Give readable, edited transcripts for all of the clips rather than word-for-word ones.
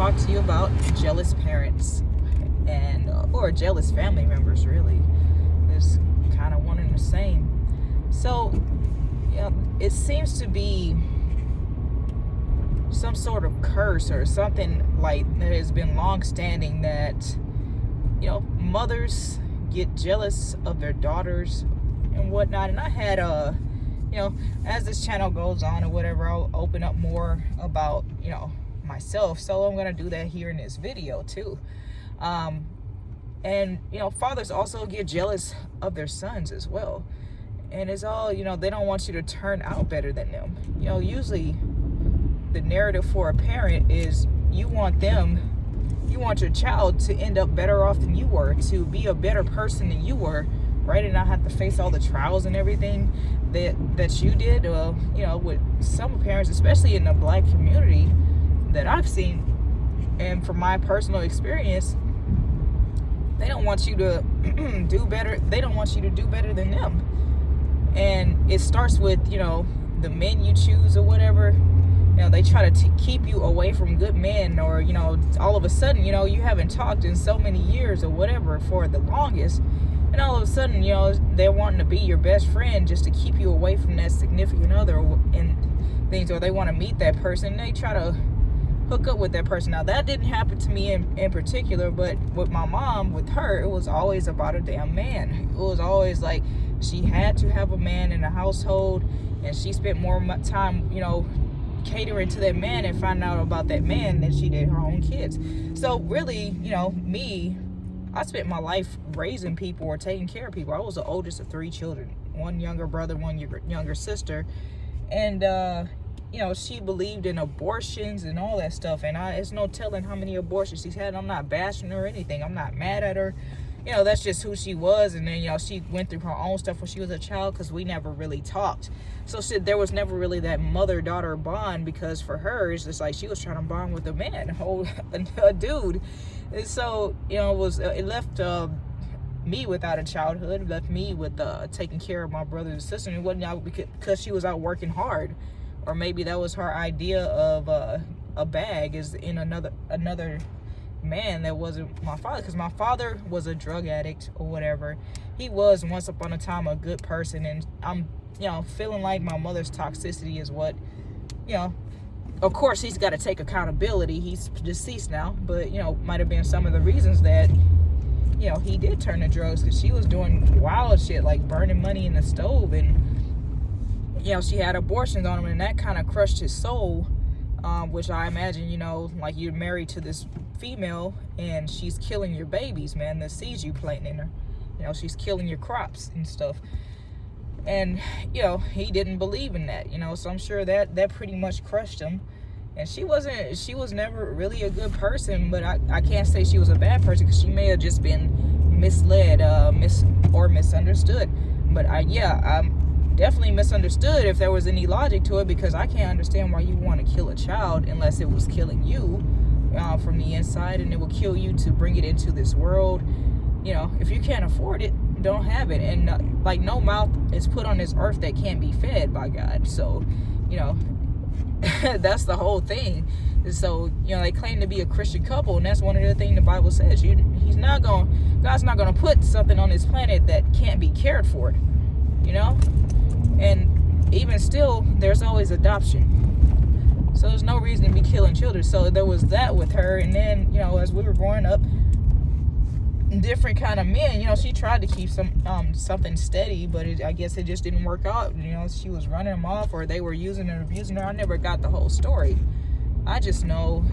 talk to you about jealous parents and or jealous family members. Really, it's kind of one and the same. So, it seems to be some sort of curse or something like that has been long standing that mothers get jealous of their daughters and whatnot. And I had as this channel goes on or whatever, I'll open up more about myself, so I'm gonna do that here in this video too. And fathers also get jealous of their sons as well, and it's all they don't want you to turn out better than them. Usually the narrative for a parent is you want your child to end up better off than you were, to be a better person than you were, right, and not have to face all the trials and everything that you did. With some parents, especially in the Black community that I've seen, and from my personal experience, they don't want you to do better. They don't want you to do better than them. And it starts with the men you choose or whatever. They try to keep you away from good men, or all of a sudden you haven't talked in so many years or whatever for the longest, and all of a sudden they're wanting to be your best friend just to keep you away from that significant other and things, or they want to meet that person. They try to hook up with that person. Now, that didn't happen to me in particular, but with my mom, with her, it was always about a damn man. It was always like she had to have a man in the household, and she spent more time catering to that man and finding out about that man than she did her own kids. So really, me, I spent my life raising people or taking care of people. I was the oldest of 3 children, 1 younger brother, 1 younger sister, and she believed in abortions and all that stuff, and it's no telling how many abortions she's had. I'm not bashing her or anything. I'm not mad at her. That's just who she was. And then she went through her own stuff when she was a child, because we never really talked. So there was never really that mother-daughter bond, because for her it's just like she was trying to bond with a man, a dude. And so it left me without a childhood, left me with taking care of my brothers and sisters. And it wasn't out because she was out working hard, or maybe that was her idea of a bag is in another man that wasn't my father, because my father was a drug addict or whatever. He was once upon a time a good person, and I'm feeling like my mother's toxicity is what of course he's got to take accountability. He's deceased now, but might have been some of the reasons that he did turn to drugs, because she was doing wild shit like burning money in the stove, and she had abortions on him, and that kind of crushed his soul. Which I imagine, like you're married to this female and she's killing your babies, man, the seeds you plant in her. She's killing your crops and stuff. And, he didn't believe in that, so I'm sure that pretty much crushed him. And she was never really a good person, but I can't say she was a bad person, because she may have just been misled, or misunderstood. But I'm definitely misunderstood if there was any logic to it, because I can't understand why you want to kill a child unless it was killing you from the inside, and it will kill you to bring it into this world. If you can't afford it, don't have it. And like, no mouth is put on this earth that can't be fed by God. So that's the whole thing. So they claim to be a Christian couple, and that's one of the things the Bible says. God's not gonna put something on this planet that can't be cared for. And even still, there's always adoption. So there's no reason to be killing children. So there was that with her. And then, as we were growing up, different kind of men, she tried to keep something steady, but I guess it just didn't work out. She was running them off, or they were using and abusing her. I never got the whole story. I just know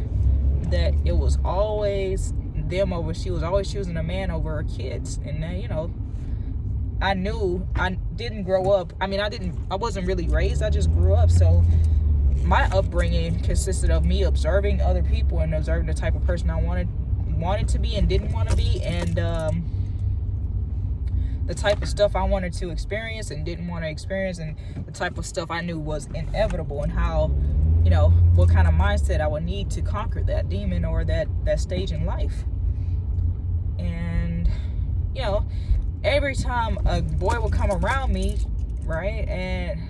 that it was always them over. She was always choosing a man over her kids. And then, I knew I didn't grow up. I wasn't really raised. I just grew up. So my upbringing consisted of me observing other people and observing the type of person I wanted to be and didn't want to be, and the type of stuff I wanted to experience and didn't want to experience, and the type of stuff I knew was inevitable, and how, what kind of mindset I would need to conquer that demon or that stage in life. And, every time a boy would come around me, right, and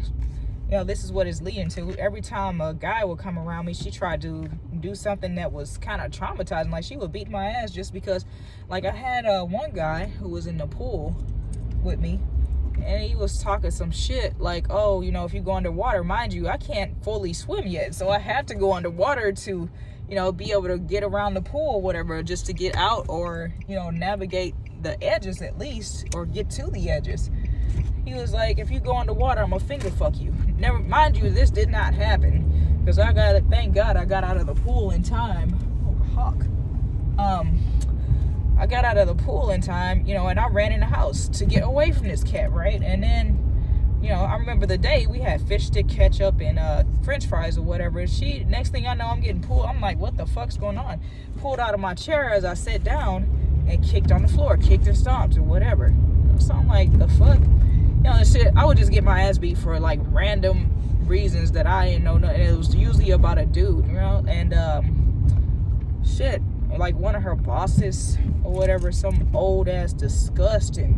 this is what it's leading to. Every time a guy would come around me, she tried to do something that was kind of traumatizing. Like, she would beat my ass just because, like, I had one guy who was in the pool with me, and he was talking some shit like, oh, if you go underwater, mind you, I can't fully swim yet, so I have to go underwater to, be able to get around the pool or whatever, just to get out, or, navigate the edges at least, or get to the edges. He was like, if you go underwater, I'm gonna finger fuck you. Never mind you, this did not happen, because thank God I got out of the pool in time. Oh, hawk. I got out of the pool in time, and I ran in the house to get away from this cat, right? And then, I remember the day we had fish stick ketchup and french fries or whatever. And next thing I know, I'm getting pulled. I'm like, what the fuck's going on? Pulled out of my chair as I sat down and kicked on the floor, kicked or stomped or whatever. So I'm like, the fuck? Shit, I would just get my ass beat for like random reasons that I didn't know. And it was usually about a dude, and shit, like one of her bosses or whatever, some old ass disgusting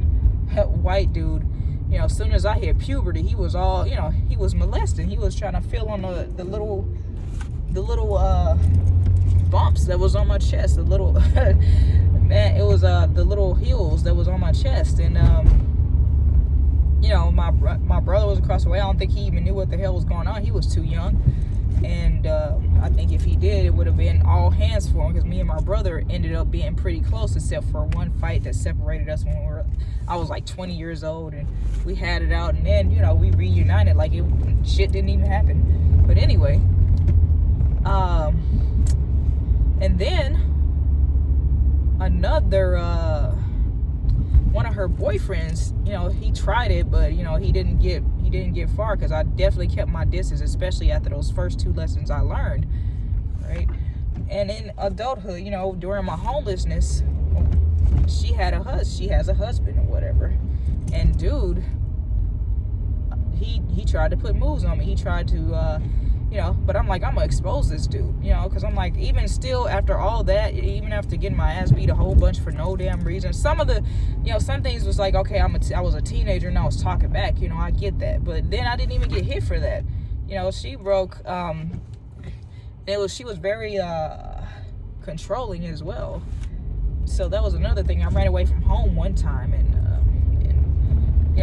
white dude. As soon as I hit puberty, he was all, he was molesting. He was trying to feel on the little bumps that was on my chest. The little man, it was the little heels that was on my chest. And my brother was across the way. I don't think he even knew what the hell was going on. He was too young. And I think if he did, it would have been all hands for him, because me and my brother ended up being pretty close, except for one fight that separated us when I was like 20 years old, and we had it out, and then we reunited like shit didn't even happen. But anyway, and then another one of her boyfriends, he tried it, but he didn't get far, because I definitely kept my distance, especially after those first 2 lessons I learned, right? And in adulthood, during my homelessness, she has a husband or whatever, and dude, he tried to put moves on me. He tried to but I'm like, I'm gonna expose this dude, because I'm like, even still after all that, even after getting my ass beat a whole bunch for no damn reason, some of the some things was like, okay, I was a teenager and I was talking back, I get that, but then I didn't even get hit for that. She broke she was very controlling as well. So that was another thing. I ran away from home one time, and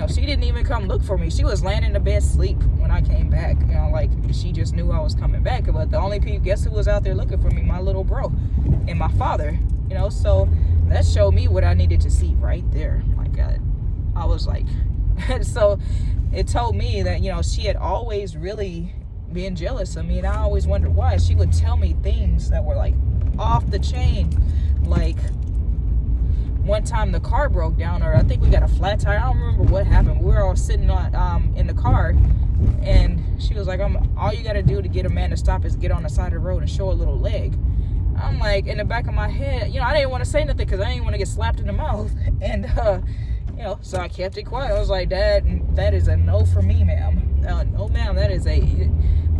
she didn't even come look for me. She was laying in the bed asleep when I came back. Like, she just knew I was coming back. But the only people, guess who was out there looking for me? My little bro and my father. So that showed me what I needed to see right there. Like, I was like, so it told me that, she had always really been jealous of me. And I always wondered why. She would tell me things that were like off the chain. Like, one time the car broke down, or I think we got a flat tire. I don't remember what happened. We were all sitting on in the car, and she was like, all you got to do to get a man to stop is get on the side of the road and show a little leg. I'm like, in the back of my head, I didn't want to say nothing because I didn't want to get slapped in the mouth. And, so I kept it quiet. I was like, that is a no for me, ma'am. No, ma'am, that is I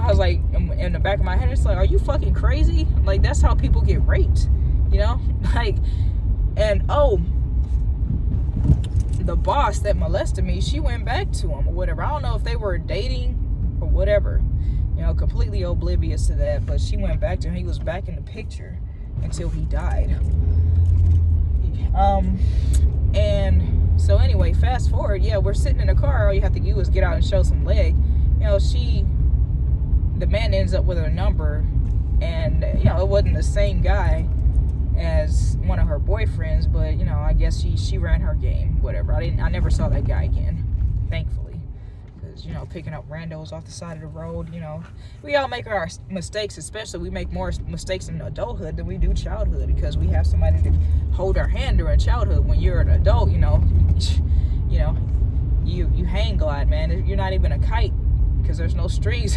was like, in the back of my head, it's like, are you fucking crazy? Like, that's how people get raped, like. And the boss that molested me, she went back to him or whatever. I don't know if they were dating or whatever, completely oblivious to that, but she went back to him. He was back in the picture until he died. And so anyway, fast forward, we're sitting in the car. All you have to do is get out and show some leg. The man ends up with her number, and it wasn't the same guy as one of her boyfriends, but I guess she ran her game, whatever. I never saw that guy again, thankfully, because picking up randos off the side of the road, we all make our mistakes. Especially we make more mistakes in adulthood than we do childhood, because we have somebody to hold our hand during childhood. When you're an adult, you hang glide, man. You're not even a kite, because there's no strings.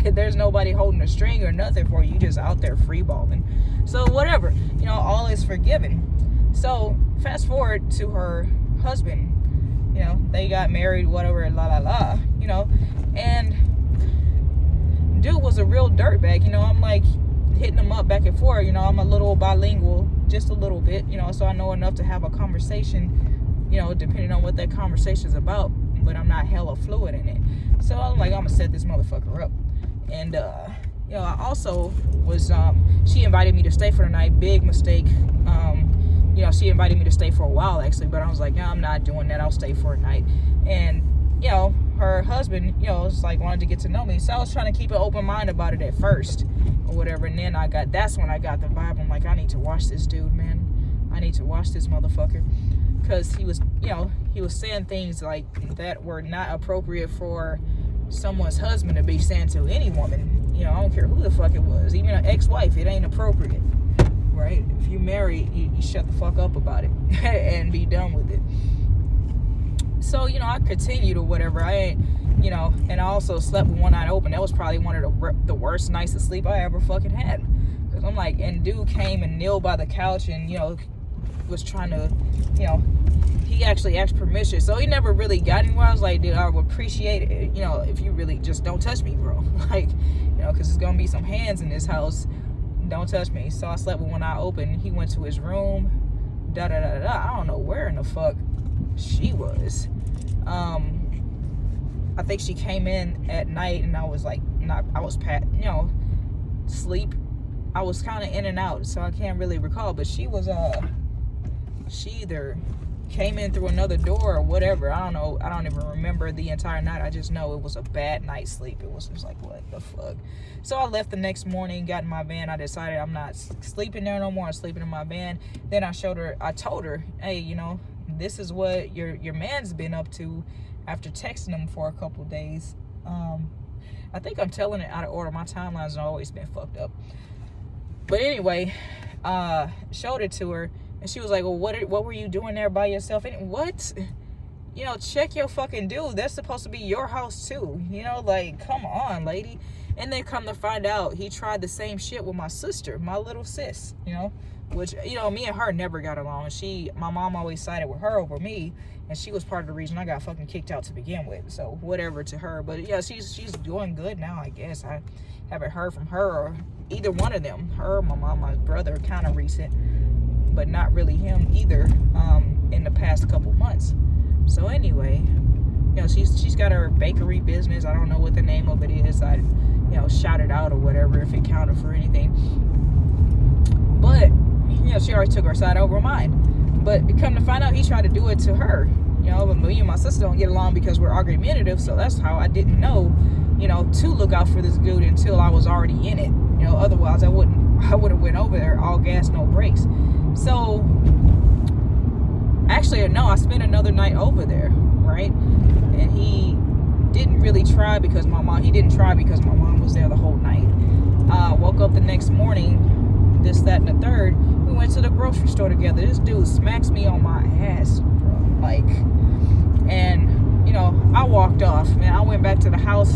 There's nobody holding a string or nothing for you. You just out there free balling. So whatever, all is forgiven. So fast forward to her husband. They got married, whatever, and dude was a real dirtbag. I'm like hitting him up back and forth. I'm a little bilingual, just a little bit, so I know enough to have a conversation, depending on what that conversation is about. but I'm not hella fluid in it. So I'm like, I'm gonna set this motherfucker up. And you know, I also was she invited me to stay for the night. Big mistake. You know, she invited me to stay for a while actually, but I was like, no, I'm not doing that. I'll stay for a night. And you know, her husband, you know, was like wanted to get to know me, so I was trying to keep an open mind about it at first or whatever. And then that's when I got the vibe. I'm like, I need to watch this dude, man. I need to watch this motherfucker, because he was, you know, he was saying things like that were not appropriate for someone's husband to be saying to any woman. You know, I don't care who the fuck it was, even an ex-wife, it ain't appropriate, right? If you married, you shut the fuck up about it and be done with it. So, you know, I continued or whatever. I ain't, you know, and I also slept with one eye open. That was probably one of the worst nights of sleep I ever fucking had. Because I'm like, and dude came and kneeled by the couch and, you know, was trying to, you know, he actually asked permission. So he never really got anywhere. I was like, dude, I would appreciate it, you know, if you really just don't touch me, bro. Like, you know, because there's going to be some hands in this house. Don't touch me. So I slept with one eye open. He went to his room. I don't know where in the fuck she was. I think she came in at night and I was like, you know, sleep. I was kind of in and out, so I can't really recall, but she was, she either came in through another door or whatever. I don't know. I don't even remember the entire night. I just know it was a bad night's sleep. It was just like, what the fuck? So I left the next morning, got in my van. I decided I'm not sleeping there no more. I'm sleeping in my van. Then I told her, hey, you know, this is what your man's been up to after texting him for a couple days. I think I'm telling it out of order. My timelines have always been fucked up. But anyway, showed it to her, and she was like, well, what were you doing there by yourself? And what? You know, check your fucking dude. That's supposed to be your house too. You know, like, come on, lady. And then come to find out, he tried the same shit with my sister, my little sis, you know, which, you know, me and her never got along. My mom always sided with her over me, and she was part of the reason I got fucking kicked out to begin with. So whatever to her. But yeah, she's doing good now, I guess. I haven't heard from her or either one of them. Her, my mom, my brother, kind of recent, but not really him either, in the past couple months. So anyway, you know, she's got her bakery business. I don't know what the name of it is. I, you know, shout it out or whatever if it counted for anything. But, you know, she already took her side over mine. But come to find out, he tried to do it to her. You know, but me and my sister don't get along because we're argumentative. So that's how I didn't know, you know, to look out for this dude until I was already in it. You know, otherwise I would have went over there all gas, no brakes. So actually, no, I spent another night over there, right? And he didn't try because my mom was there the whole night. Woke up the next morning, this, that, and the third. We went to the grocery store together. This dude smacks me on my ass, bro. Like, and, you know, I walked off, man. I went back to the house,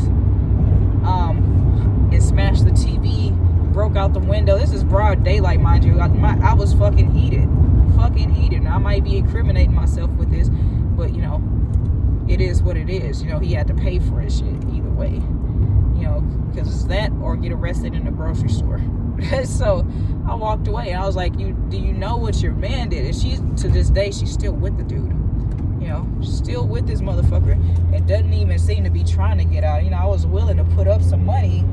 and smashed the TV, broke out the window. This is broad daylight, mind you. I was fucking heated. Now, I might be incriminating myself with this, but, you know, it is what it is. You know, he had to pay for his shit either way. You know, because it's that or get arrested in the grocery store. So I walked away and I was like, do you know what your man did? And she's, to this day, she's still with the dude. You know, still with this motherfucker. It doesn't even seem to be trying to get out. You know, I was willing to put up some money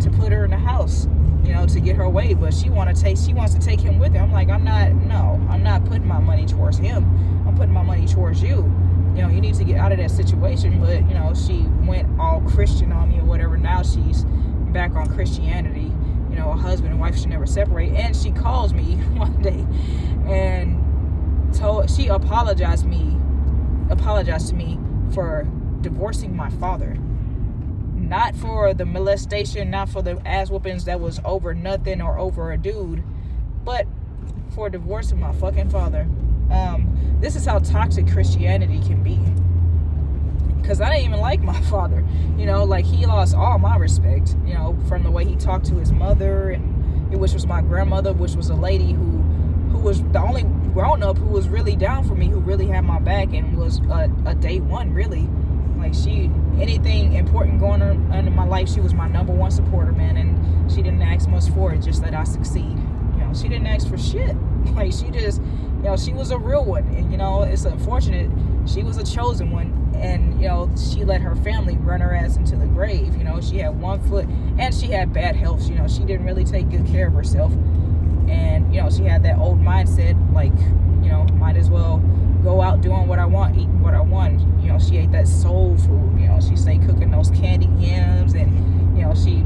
to put her in the house, you know, to get her away, but she wants to take him with her. I'm like, I'm not putting my money towards him. I'm putting my money towards you. You know, you need to get out of that situation. But, you know, she went all Christian on me or whatever. Now she's back on Christianity. You know, a husband and wife should never separate. And she calls me one day and she apologized to me for divorcing my father. Not for the molestation, not for the ass whoopings that was over nothing or over a dude, but for divorcing my fucking father. This is how toxic Christianity can be. Because I didn't even like my father. You know, like, he lost all my respect, you know, from the way he talked to his mother, and which was my grandmother, which was a lady who was the only grown-up who was really down for me, who really had my back, and was a day one, really. Like, anything important going on in my life, she was my number one supporter, man, and she didn't ask much for it, just that I succeed. You know, she didn't ask for shit. Like, she just, you know, she was a real one. And, you know, it's unfortunate she was a chosen one, and she let her family run her ass into the grave. She had one foot, and she had bad health. She didn't really take good care of herself, and she had that old mindset, like, might as well go out doing what I want, eating what I want. She ate that soul food. She stayed cooking those candied yams, and she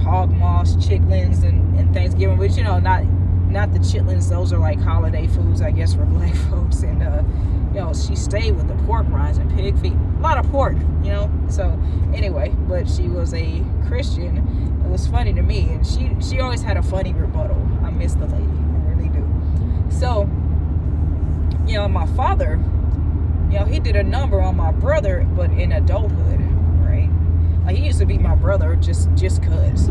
hog moss chitlins and Thanksgiving, which not the chitlins, those are like holiday foods, I guess, for black folks. And she stayed with the pork rinds and pig feet, a lot of pork, so anyway. But she was a Christian. It was funny to me, and she always had a funny rebuttal. I miss the lady, I really do. So my father, he did a number on my brother, but in adulthood, right? Like, he used to be my brother just cause,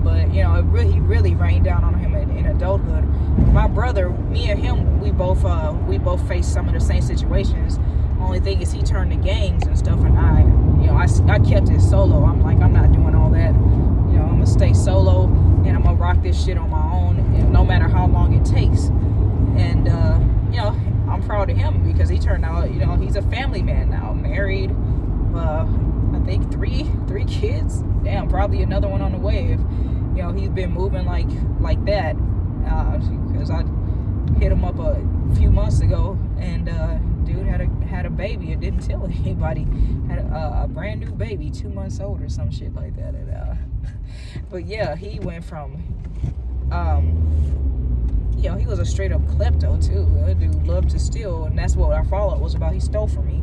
but he really rained down on him in adulthood. My brother, me and him, we both faced some of the same situations. Only thing is, he turned to gangs and stuff, and I kept it solo. I'm like, I'm not doing all that. I'm gonna stay solo, and I'm gonna rock this shit on my own, and no matter how long it takes. And I'm proud of him, because he turned out, he's a family man now, married, I think three kids. Damn, probably another one on the way. If he's been moving like that, because I hit him up a few months ago, and dude had a baby and didn't tell anybody. Had a brand new baby, 2 months old or some shit like that. And but yeah, he went from he was a straight up klepto too. That dude loved to steal, and that's what our fallout was about. He stole from me.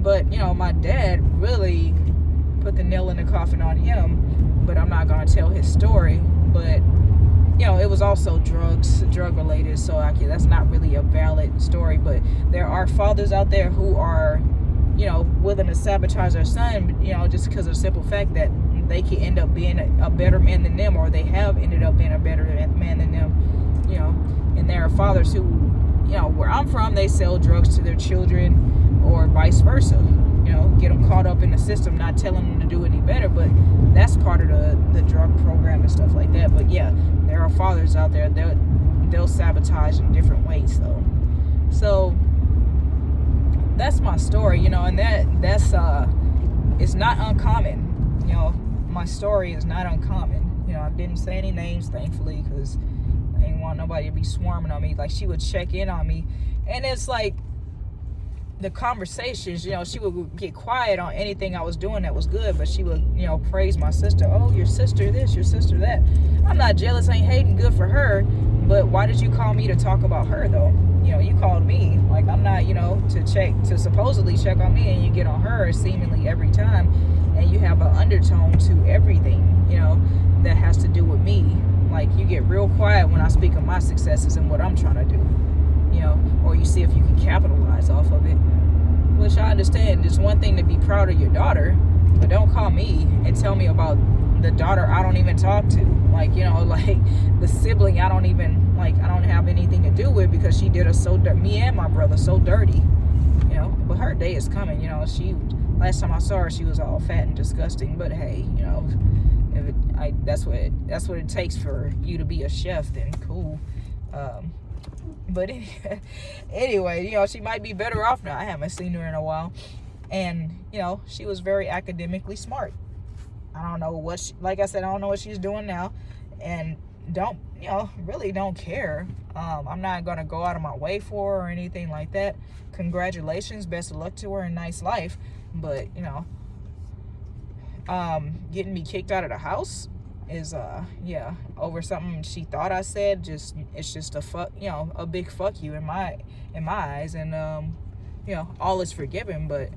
But my dad really put the nail in the coffin on him. But I'm not gonna tell his story. But it was also drug related, so that's not really a valid story. But there are fathers out there who are willing to sabotage their son, just because of the simple fact that they can end up being a better man than them, or they have ended up being a better man than them. And there are fathers who, where I'm from, they sell drugs to their children, or vice versa. Get them caught up in the system, not telling them to do any better. But that's part of the drug program and stuff like that. But yeah, there are fathers out there, they'll sabotage in different ways though. So that's my story, and that's it's not uncommon. My story is not uncommon. I didn't say any names, thankfully, because I didn't want nobody to be swarming on me. Like, she would check in on me, and it's like the conversations, she would get quiet on anything I was doing that was good, but she would, praise my sister. Oh, your sister this, your sister that. I'm not jealous, ain't hating, good for her. But why did you call me to talk about her though? You called me. Like, I'm not, to supposedly check on me, and you get on her seemingly every time, and you have an undertone to everything, that has to do with me. Like, you get real quiet when I speak of my successes and what I'm trying to do, or you see if you can capitalize off of it. Which I understand. It's one thing to be proud of your daughter, but don't call me and tell me about the daughter I don't even talk to. Like, like the sibling I don't have anything to do with, because she did us me and my brother so dirty. But her day is coming. Last time I saw her, she was all fat and disgusting. But hey, that's what it takes for you to be a chef, then cool. But anyway, she might be better off now. I haven't seen her in a while. And, she was very academically smart. I don't know like I said, I don't know what she's doing now. And really don't care. I'm not going to go out of my way for her or anything like that. Congratulations. Best of luck to her, and nice life. But, getting me kicked out of the house is over something she thought I said. It's just a big fuck you in my eyes. And all is forgiven, but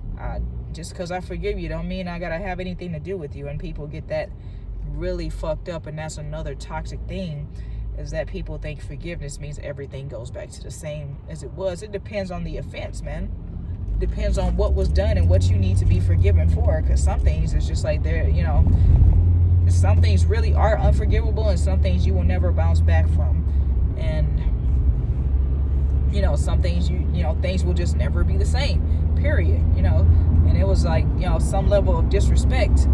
just because I forgive you don't mean I gotta have anything to do with you. And people get that really fucked up, and that's another toxic thing, is that people think forgiveness means everything goes back to the same as it was. It depends on the offense, man. Depends on what was done and what you need to be forgiven for, because some things is just like some things really are unforgivable, and some things you will never bounce back from. And some things things will just never be the same, period. And it was like, some level of disrespect,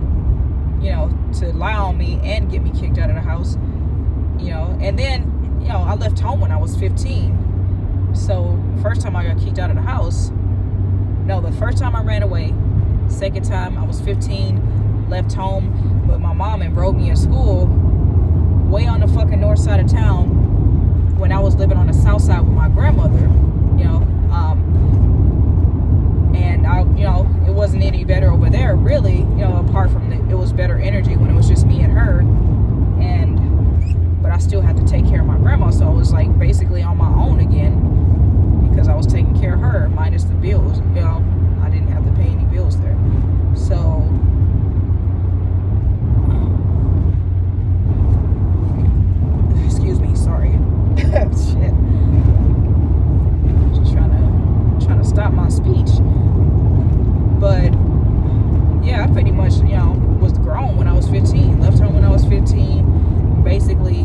to lie on me and get me kicked out of the house. And then I left home when I was 15. So first time I got kicked out of the house, No, the first time I ran away. Second time I was 15, left home with my mom and enrolled me in school way on the fucking north side of town when I was living on the south side with my grandmother, you know. And I, you know, it wasn't any better over there really, you know, apart from it was better energy when it was just me and her. But I still had to take care of my grandma, so I was like basically on my own again because I was taking care of her minus the bills, you know. I didn't have to pay any bills there. So excuse me, sorry. Shit. Just trying to stop my speech. But yeah, I pretty much, you know, was grown when I was 15. Left home when I was 15. Basically,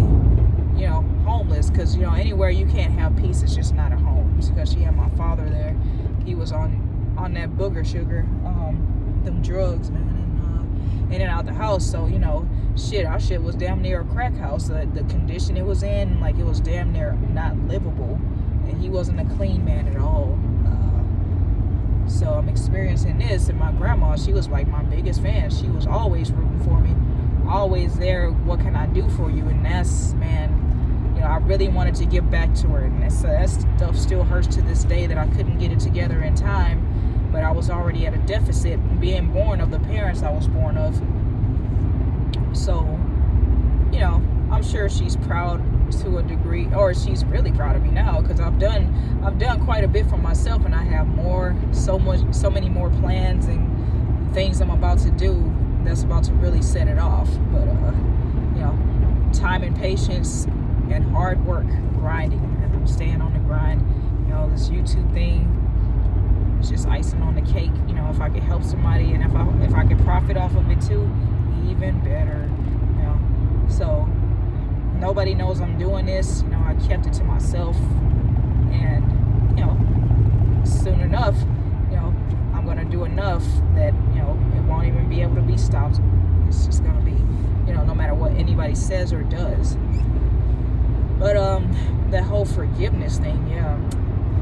you know, homeless, because, you know, anywhere you can't have peace, it's just not a home. It's because she had my father there. He was on that booger sugar, them drugs, man, and in and out the house. So, you know, shit, our shit was damn near a crack house. The condition it was in, like, it was damn near not livable. And he wasn't a clean man at all. So I'm experiencing this, and my grandma, she was like my biggest fan. She was always rooting for me, always there. What can I do for you? And that's, man, you know, I really wanted to give back to her, and that stuff still hurts to this day that I couldn't get it together in time. But I was already at a deficit, being born of the parents I was born of. So, you know, I'm sure she's proud to a degree, or she's really proud of me now, because I've done quite a bit for myself, and I have so many more plans and things I'm about to do that's about to really set it off. But you know, time and patience and hard work, grinding, and I'm staying on the grind. You know, this YouTube thing is just icing on the cake. You know, if I could help somebody, and if I could profit off of it too, even better. You know, so nobody knows I'm doing this. You know, I kept it to myself, and you know, soon enough, you know, I'm gonna do enough that, you know, it won't even be able to be stopped. It's just gonna be, you know, no matter what anybody says or does. But that whole forgiveness thing, yeah,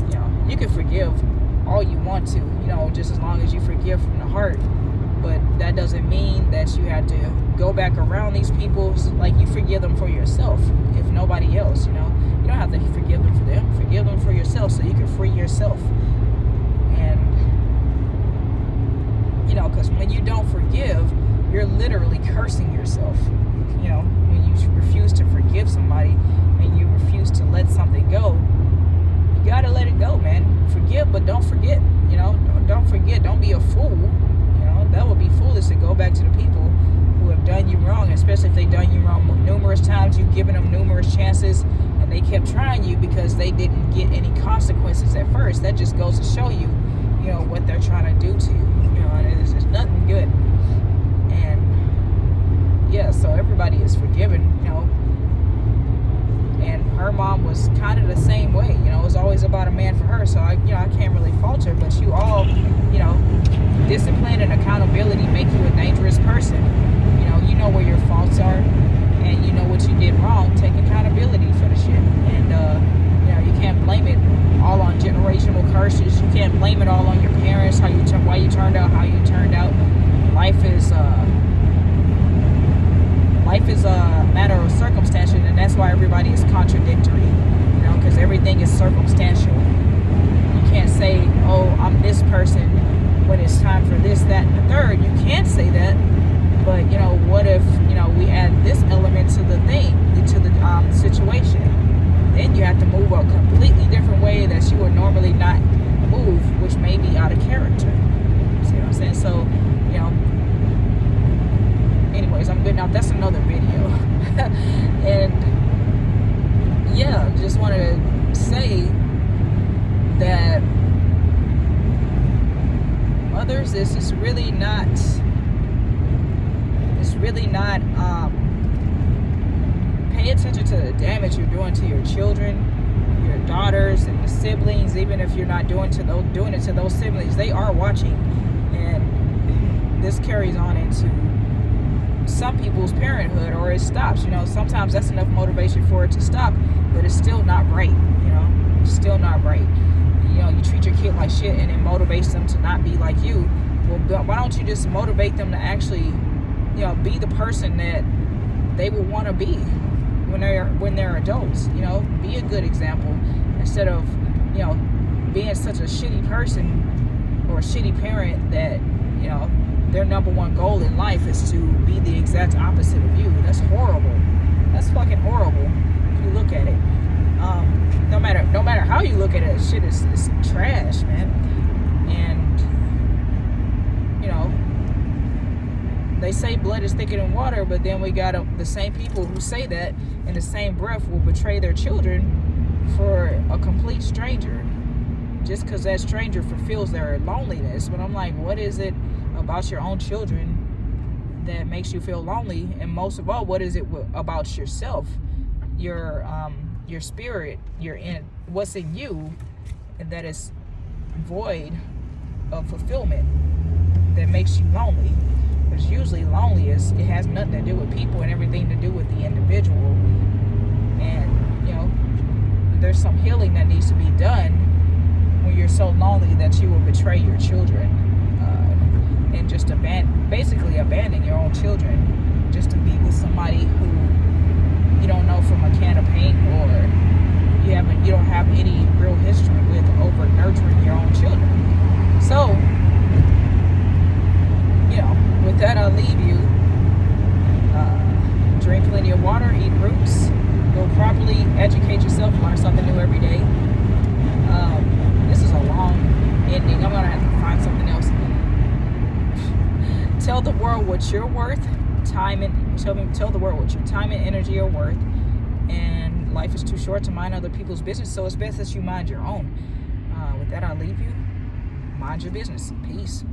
you know, you can forgive all you want to, you know, just as long as you forgive from the heart. But that doesn't mean that you have to go back around these people. Like, you forgive them for yourself, if nobody else, you know. You don't have to forgive them for them. Forgive them for yourself so you can free yourself. And, you know, because when you don't forgive, you're literally cursing yourself. You know, when you refuse to forgive somebody and you refuse to let something go, you got to let it go, man. Forgive, but don't forget. You know, don't forget. Don't be a fool. That would be foolish to go back to the people who have done you wrong, especially if they've done you wrong numerous times. You've given them numerous chances, and they kept trying you because they didn't get any consequences at first. That just goes to show you, you know, what they're trying to do to you. You know, and it's just nothing good. And yeah, so everybody is forgiven, you know. And her mom was kind of the same way. You know, it was always about a man for her. So I can't really fault her. But you all, you know, discipline and accountability make you a dangerous person. You know where your faults are, and you know what you did wrong. Take accountability for the shit. And you know, you can't blame it all on generational curses. You can't blame it all on your parents, why you turned out how you turned out. Life is a matter of circumstance, and that's why everybody is contradictory. You know, because everything is circumstantial. You can't say, oh, I'm this person when it's time for this, that, and the third. You can't say that. But, you know, what if, you know, we add this element to the thing, to the situation? Then you have to move a completely different way that you would normally not move, which may be out of character. See what I'm saying? So, you know, anyways, I'm good now. That's another video. And yeah, just wanted to say that mothers, this is really not pay attention to the damage you're doing to your children, your daughters, and the siblings. Even if you're not doing it to those siblings, they are watching. And this carries on into some people's parenthood, or it stops. You know, sometimes that's enough motivation for it to stop, but it's still not right. You know, it's still not right. you treat your kid like shit and it motivates them to not be like you. Well, why don't you just motivate them to actually, be the person that they will want to be when they're adults. Be a good example instead of, being such a shitty person or a shitty parent that, their number one goal in life is to be the exact opposite of you. That's horrible. That's fucking horrible if you look at it. No matter how you look at it, shit is trash, man. And they say blood is thicker than water, but then we got the same people who say that in the same breath will betray their children for a complete stranger, just because that stranger fulfills their loneliness. But I'm like, what is it about your own children that makes you feel lonely? And most of all, what is it about yourself, your spirit, what's in you that is void of fulfillment that makes you lonely? Because usually it has nothing to do with people and everything to do with the individual. And there's some healing that needs to be done when you're so lonely that you will betray your children, and just basically abandon your own children just to be with somebody who you don't know from a can of paint, or you don't have any real history with over nurturing your own children. So with that, I'll leave you. Drink plenty of water, eat roots, go properly, educate yourself, learn something new every day. This is a long ending. I'm gonna have to find something else. Tell the world what you're worth. Tell the world what your time and energy are worth. And life is too short to mind other people's business, so it's best that you mind your own. With that, I'll leave you. Mind your business. Peace.